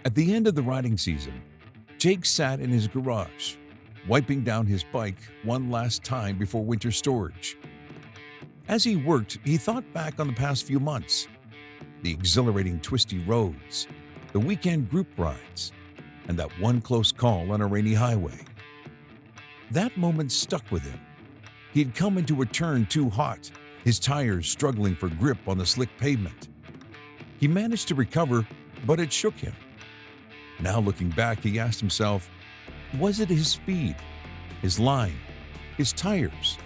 At the end of the riding season, Jake sat in his garage, wiping down his bike one last time before winter storage. As he worked, he thought back on the past few months, the exhilarating twisty roads, the weekend group rides, and that one close call on a rainy highway. That moment stuck with him. He had come into a turn too hot, his tires struggling for grip on the slick pavement. He managed to recover, but it shook him. Now looking back, he asked himself, was it his speed, his line, his tires?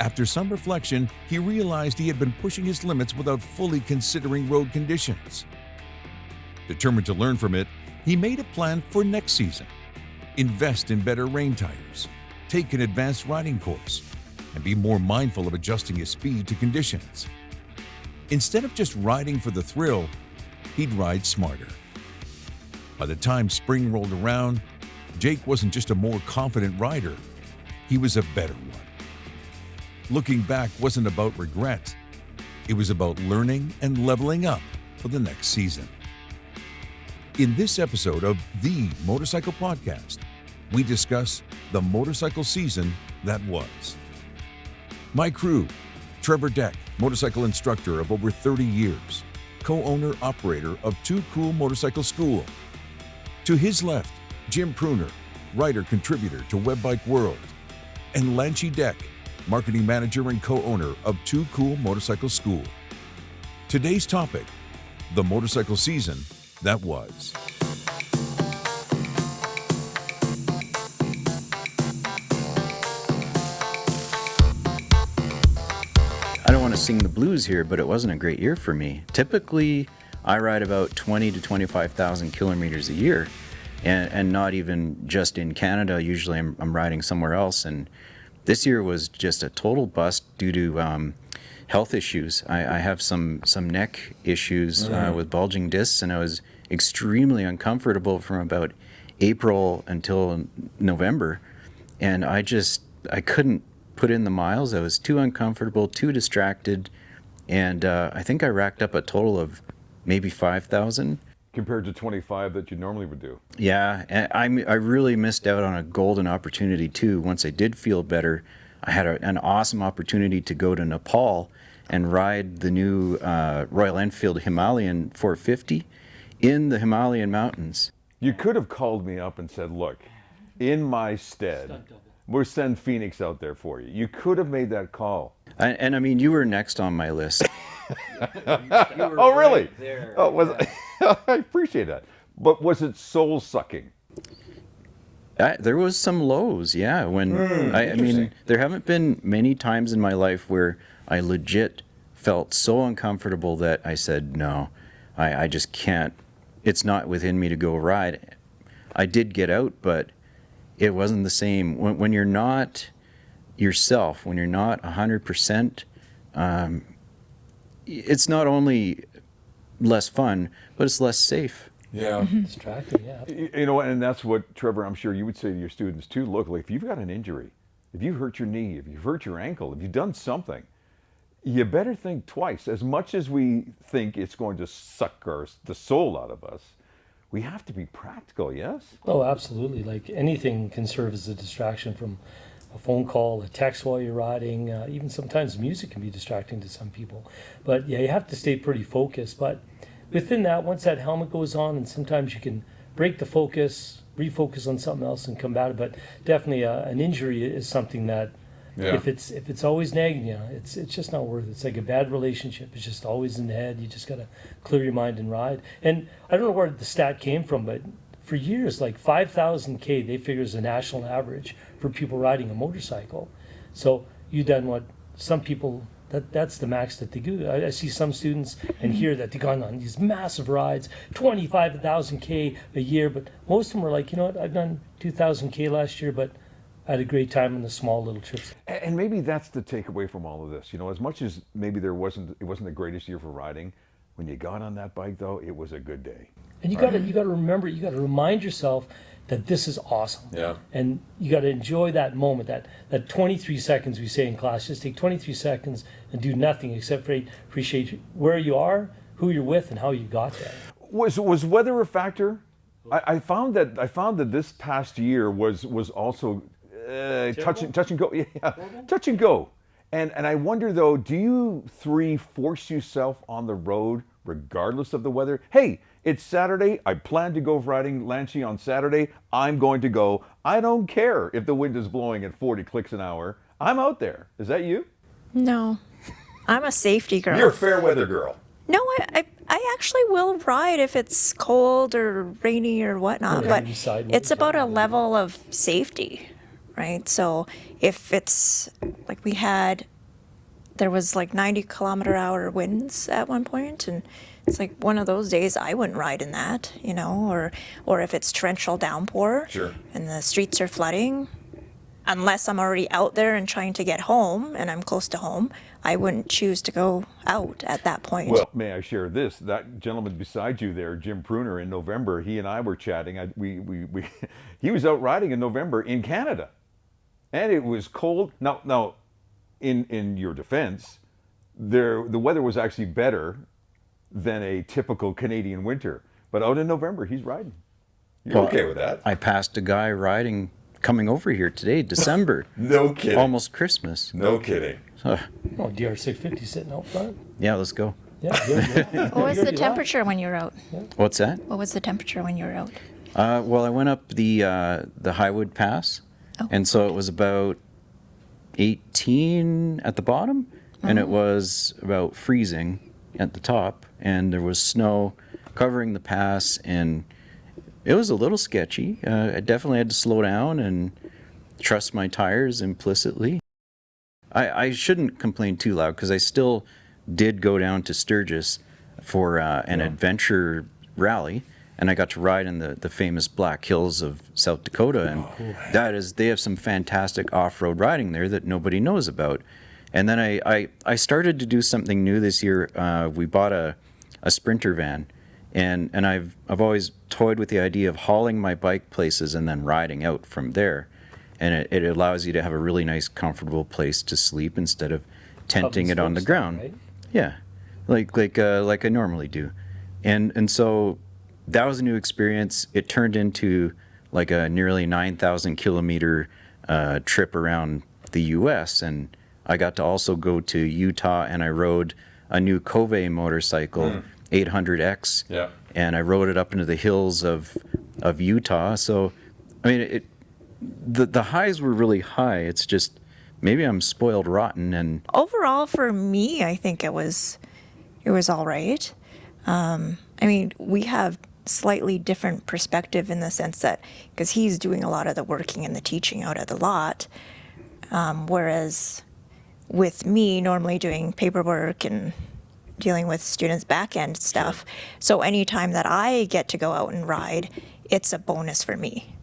After some reflection, he realized he had been pushing his limits without fully considering road conditions. Determined to learn from it, he made a plan for next season. Invest in better rain tires, take an advanced riding course, and be more mindful of adjusting his speed to conditions. Instead of just riding for the thrill, he'd ride smarter. By the time spring rolled around, Jake wasn't just a more confident rider, he was a better one. Looking back wasn't about regret, it was about learning and leveling up for the next season. In this episode of The Motorcycle Podcast, we discuss the motorcycle season that was. My crew: Trevor Deck, motorcycle instructor of over 30 years, co-owner operator of Too Cool Motorcycle School. To his left, Jim Pruner, writer-contributor to Webbike World, and Lanchi Deck, marketing manager and co-owner of Too Cool Motorcycle School. Today's topic: the motorcycle season that was. I don't want to sing the blues here, but it wasn't a great year for me. Typically, I ride about 20 to 25,000 kilometers a year, and not even just in Canada. Usually I'm riding somewhere else, and this year was just a total bust due to health issues. I have some neck issues with bulging discs, and I was extremely uncomfortable from about April until November, and I couldn't put in the miles. I was too uncomfortable, too distracted, and I think I racked up a total of maybe 5,000. Compared to 25 that you normally would do. Yeah, and I really missed out on a golden opportunity too. Once I did feel better, I had an awesome opportunity to go to Nepal and ride the new Royal Enfield Himalayan 450 in the Himalayan mountains. You could have called me up and said, look, in my stead, we'll send Phoenix out there for you. You could have made that call. And I mean, you were next on my list. Oh, really? Right there. Oh, was I appreciate that. But was it soul-sucking? There was some lows, yeah. I mean, there haven't been many times in my life where I legit felt so uncomfortable that I said, no, I just can't. It's not within me to go ride. I did get out, but it wasn't the same. When you're not yourself, when you're not 100%, it's not only less fun, but it's less safe. Yeah. Distracting, yeah. You know, and that's what, Trevor, I'm sure you would say to your students too. Look, if you've got an injury, if you hurt your knee, if you've hurt your ankle, if you've done something, you better think twice. As much as we think it's going to suck the soul out of us, we have to be practical, yes? Oh, absolutely. Like anything can serve as a distraction, from a phone call, a text while you're riding, even sometimes music can be distracting to some people. But yeah, you have to stay pretty focused. But within that, once that helmet goes on, and sometimes you can break the focus, refocus on something else and come back. But definitely an injury is something that if it's always nagging you, it's just not worth it. It's like a bad relationship. It's just always in the head. You just got to clear your mind and ride. And I don't know where the stat came from, but for years, like 5,000 K, they figure is a national average for people riding a motorcycle. So you done what some people, that's the max that they do. I see some students and hear that they've gone on these massive rides, 25,000 K a year, but most of them are like, you know what, I've done 2,000 K last year, but I had a great time on the small little trips. And maybe that's the takeaway from all of this. You know, as much as maybe it wasn't the greatest year for riding, when you got on that bike though, it was a good day. And you got to remember, you got to remind yourself that this is awesome. Yeah. And you got to enjoy that moment, that 23 seconds we say in class. Just take 23 seconds and do nothing except for appreciate where you are, who you're with, and how you got there. Was weather a factor? I found that this past year was also touch and go. Yeah, touch and go. And I wonder though, do you three force yourself on the road regardless of the weather? Hey, it's Saturday. I plan to go riding Lanchi on Saturday. I'm going to go. I don't care if the wind is blowing at 40 clicks an hour. I'm out there. Is that you? No, I'm a safety girl. You're a fair weather girl. No, I actually will ride if it's cold or rainy or whatnot, but it's about a level of safety, right? So if it's like there was like 90-kilometer-hour winds at one point, and it's like one of those days I wouldn't ride in that, or if it's torrential downpour and the streets are flooding, unless I'm already out there and trying to get home and I'm close to home, I wouldn't choose to go out at that point. Well, may I share this? That gentleman beside you there, Jim Pruner, in November, he and I were chatting. He was out riding in November in Canada, and it was cold. Now, in your defense, the weather was actually better than a typical Canadian winter. But out in November, he's riding. You're okay with that? I passed a guy riding coming over here today, December. No kidding. Almost Christmas. No kidding. DR650 sitting out front. Yeah, let's go. Yeah. What was the temperature when you were out? What's that? What was the temperature when you were out? Well, I went up the Highwood Pass, and so it was about 18 at the bottom, and it was about freezing at the top, and there was snow covering the pass, and it was a little sketchy. I definitely had to slow down and trust my tires implicitly. I shouldn't complain too loud because I still did go down to Sturgis for an adventure rally, and I got to ride in the famous Black Hills of South Dakota, and they have some fantastic off-road riding there that nobody knows about. And then I started to do something new this year. We bought a Sprinter van, and I've always toyed with the idea of hauling my bike places and then riding out from there. And it allows you to have a really nice, comfortable place to sleep instead of tenting it on the ground. Right? Yeah, like I normally do. And so that was a new experience. It turned into like a nearly 9,000 kilometer trip around the U.S. And I got to also go to Utah, and I rode a new Cove motorcycle, 800X. Yeah. And I rode it up into the hills of Utah. So, I mean, the highs were really high. It's just maybe I'm spoiled rotten. And overall, for me, I think it was all right. I mean, we have slightly different perspective in the sense that because he's doing a lot of the working and the teaching out of the lot, whereas with me normally doing paperwork and dealing with students' back end stuff. So anytime that I get to go out and ride, it's a bonus for me.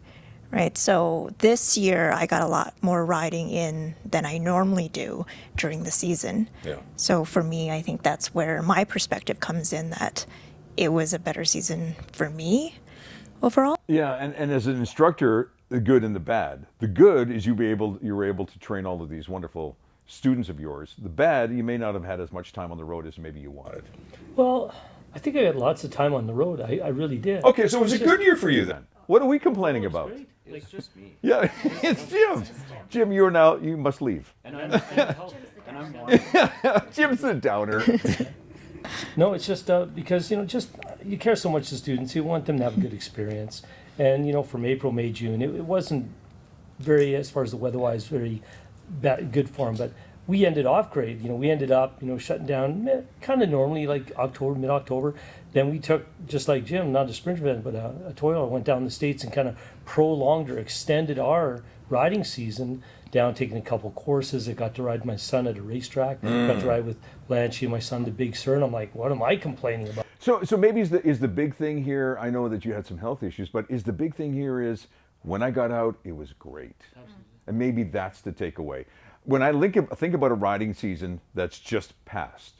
Right, so this year I got a lot more riding in than I normally do during the season. Yeah. So for me, I think that's where my perspective comes in, that it was a better season for me overall. Yeah, and as an instructor, the good and the bad. The good is you were able to train all of these wonderful students of yours. The bad, you may not have had as much time on the road as maybe you wanted. Well, I think I had lots of time on the road. I really did. Okay, so it was a good year for you then. What are we complaining about? Great. it's just me. Yeah, it's Jim. Jim, you must leave. And I'm warm. Jim's the downer. No, it's just because you care so much to students. You want them to have a good experience, and from April, May, June, it wasn't very, as far as the weather-wise, very good for them. But we ended off great. We ended up shutting down kind of normally like October, mid-October. Then we took, just like Jim, not a Sprinter van, but a Toyota, went down the States and kind of prolonged or extended our riding season down, taking a couple courses. I got to ride my son at a racetrack. Got to ride with Lanchi and my son to Big Sur, and I'm like, what am I complaining about? So maybe is the big thing here, I know that you had some health issues, but is the big thing here is when I got out, it was great. Absolutely. And maybe that's the takeaway. When I think about a riding season that's just passed,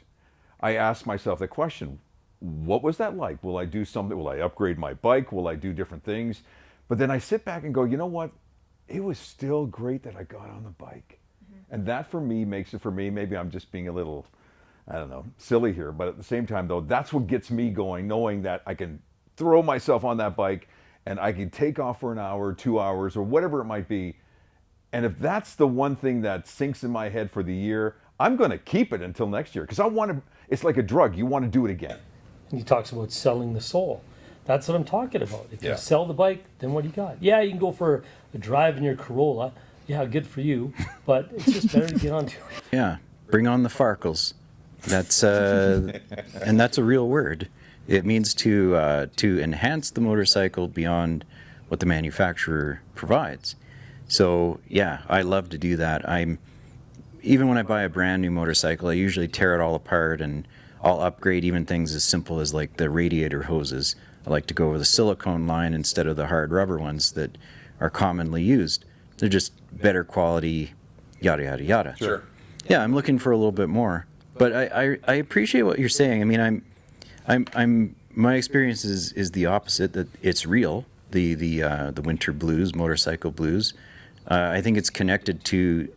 I ask myself the question, what was that like? Will I do something? Will I upgrade my bike? Will I do different things? But then I sit back and go, you know what? It was still great that I got on the bike. Mm-hmm. And that for me makes it for me. Maybe I'm just being a little I don't know, silly here, but at the same time though, that's what gets me going, knowing that I can throw myself on that bike and I can take off for an hour, 2 hours, or whatever it might be. And if that's the one thing that sinks in my head for the year, I'm going to keep it until next year, because I want to, it's like a drug. You want to do it again. And he talks about selling the soul. That's what I'm talking about. If Yeah. you sell the bike, then what do you got? Yeah, you can go for a drive in your Corolla. Yeah, good for you. But it's just better to get onto it. Yeah, bring on the farkles. That's and that's a real word. It means to enhance the motorcycle beyond what the manufacturer provides. So yeah, I love to do that. Even when I buy a brand new motorcycle, I usually tear it all apart and I'll upgrade even things as simple as like the radiator hoses. I like to go with a silicone line instead of the hard rubber ones that are commonly used. They're just better quality, yada yada yada. Sure. Yeah, I'm looking for a little bit more, but I appreciate what you're saying. I mean, I'm my experience is the opposite, that it's real. The winter blues, motorcycle blues. I think it's connected to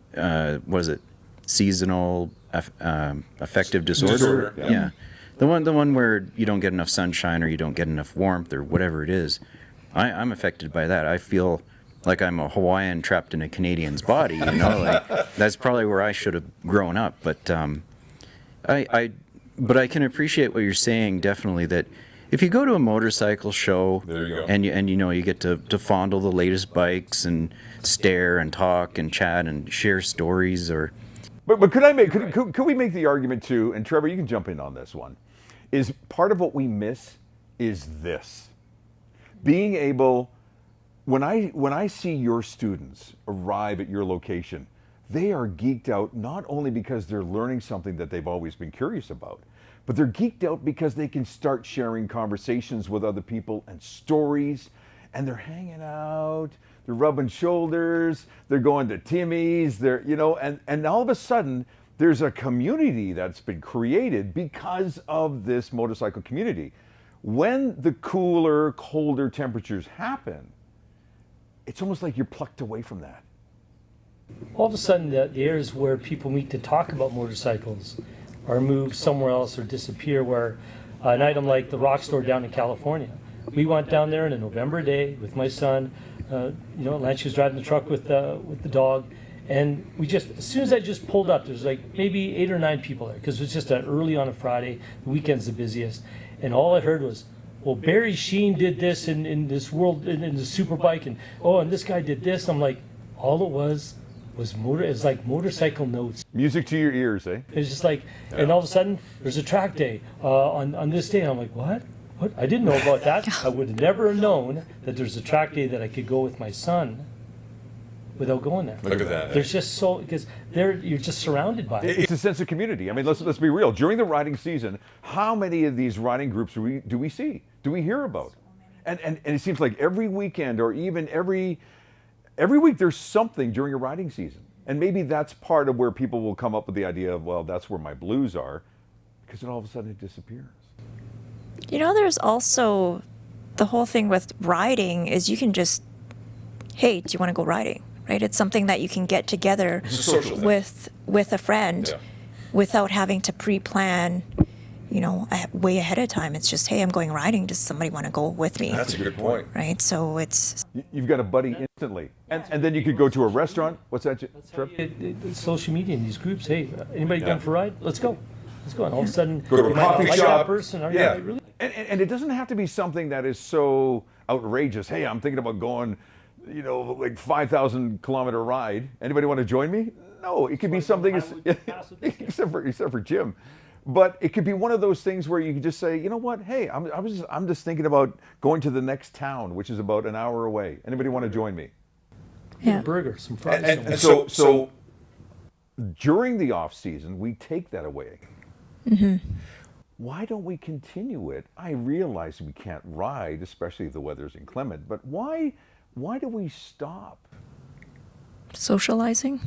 what is it? Seasonal affective disorder. Yeah. The one where you don't get enough sunshine or you don't get enough warmth or whatever it is. I'm affected by that. I feel like I'm a Hawaiian trapped in a Canadian's body, you know, like that's probably where I should have grown up. But but I can appreciate what you're saying, definitely, that if you go to a motorcycle show There you go. and you know, you get to fondle the latest bikes and stare and talk and chat and share stories, or But could we make the argument too, and Trevor, you can jump in on this one, is part of what we miss is this. Being able, when I see your students arrive at your location, they are geeked out not only because they're learning something that they've always been curious about, but they're geeked out because they can start sharing conversations with other people and stories, and they're hanging out, they're rubbing shoulders, they're going to Timmy's, and all of a sudden there's a community that's been created because of this motorcycle community. When the cooler, colder temperatures happen, it's almost like you're plucked away from that. All of a sudden, the areas where people meet to talk about motorcycles are moved somewhere else or disappear, where an item like the Rock Store down in California. We went down there on a November day with my son. Lance was driving the truck with the dog. And as soon as I just pulled up, there's like maybe 8 or 9 people there, because it was just early on a Friday. The weekend's the busiest. And all I heard was, well, Barry Sheen did this in this world, in the Superbike, and this guy did this. I'm like, all it was it's like motorcycle notes. Music to your ears, eh? It's just like, and all of a sudden, there's a track day on this day. And I'm like, what? I didn't know about that. I would have never known that there's a track day that I could go with my son without going there. Look at that. There's just because you're just surrounded by it. It's a sense of community. I mean, let's be real. During the riding season, how many of these riding groups do we see? Do we hear about? And it seems like every weekend, or even every week, there's something during a riding season. And maybe that's part of where people will come up with the idea of, well, that's where my blues are, because then all of a sudden it disappears. There's also the whole thing with riding is you can just, hey, do you want to go riding? Right? It's something that you can get together It's a social thing. with a friend Yeah. without having to pre-plan, way ahead of time. It's just, hey, I'm going riding. Does somebody want to go with me? That's a good point. Right? So it's You've got a buddy instantly. And then you could go to a restaurant. What's that, Trev? Social media in these groups. Hey, anybody going for a ride? Let's go. And all of a sudden, Go to a you might not coffee like shop. that person. Or you Yeah. might really. And it doesn't have to be something that is so outrageous. Hey, I'm thinking about going, like 5,000 kilometer ride. Anybody want to join me? No, it could be something, except for Jim. But it could be one of those things where you can just say, you know what? Hey, I'm just thinking about going to the next town, which is about an hour away. Anybody want to join me? yeah. Burger, some fries. And somewhere. so During the off season, we take that away. Mm-hmm. Why don't we continue it? I realize we can't ride, especially if the weather's inclement, but why do we stop? Socializing.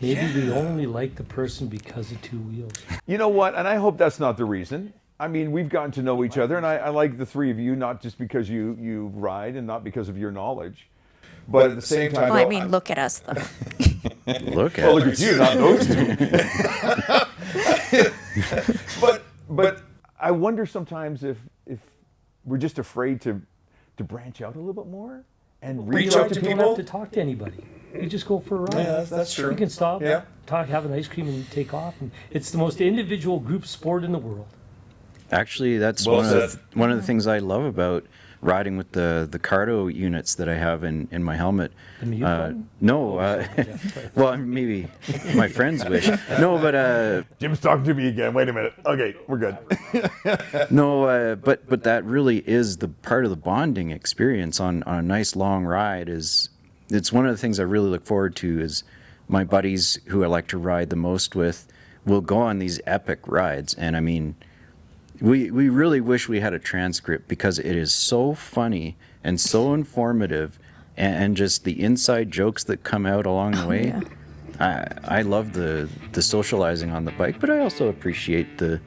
Maybe we only like the person because of 2 wheels. You know what? And I hope that's not the reason. I mean, we've gotten to know each other, and I like the three of you, not just because you ride and not because of your knowledge, but at the same time. Well, I mean, look at us, though. look at Well, look at you, not those two. But I wonder sometimes if we're just afraid to branch out a little bit more and Reach out to You don't people. have to talk to anybody. You just go for a ride. Yeah, that's true. You can stop, Yeah. talk, have an ice cream, and take off. And it's the most individual group sport in the world. Actually, that's Well one of the things I love about riding with the cardo units that I have in my helmet. The mute button? No, well, maybe my friends wish. No, but Jim's talking to me again. Wait a minute. Okay, we're good. no, but that really is the part of the bonding experience on a nice long ride. It's one of the things I really look forward to. Is my buddies who I like to ride the most with will go on these epic rides, and I mean. We really wish we had a transcript because it is so funny and so informative, and just the inside jokes that come out along the way. Yeah. I love the socializing on the bike, but I also appreciate the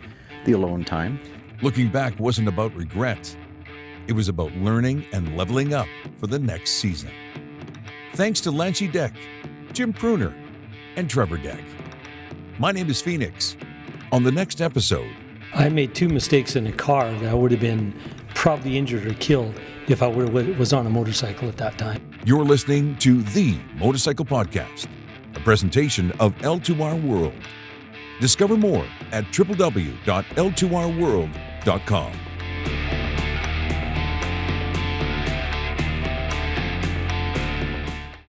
alone time. Looking back wasn't about regret. It was about learning and leveling up for the next season. Thanks to Lancey Deck, Jim Pruner, and Trevor Deck. My name is Phoenix. On the next episode, I made 2 mistakes in a car that I would have been probably injured or killed if I was on a motorcycle at that time. you're listening to The Motorcycle Podcast, a presentation of L2R World. Discover more at www.l2rworld.com.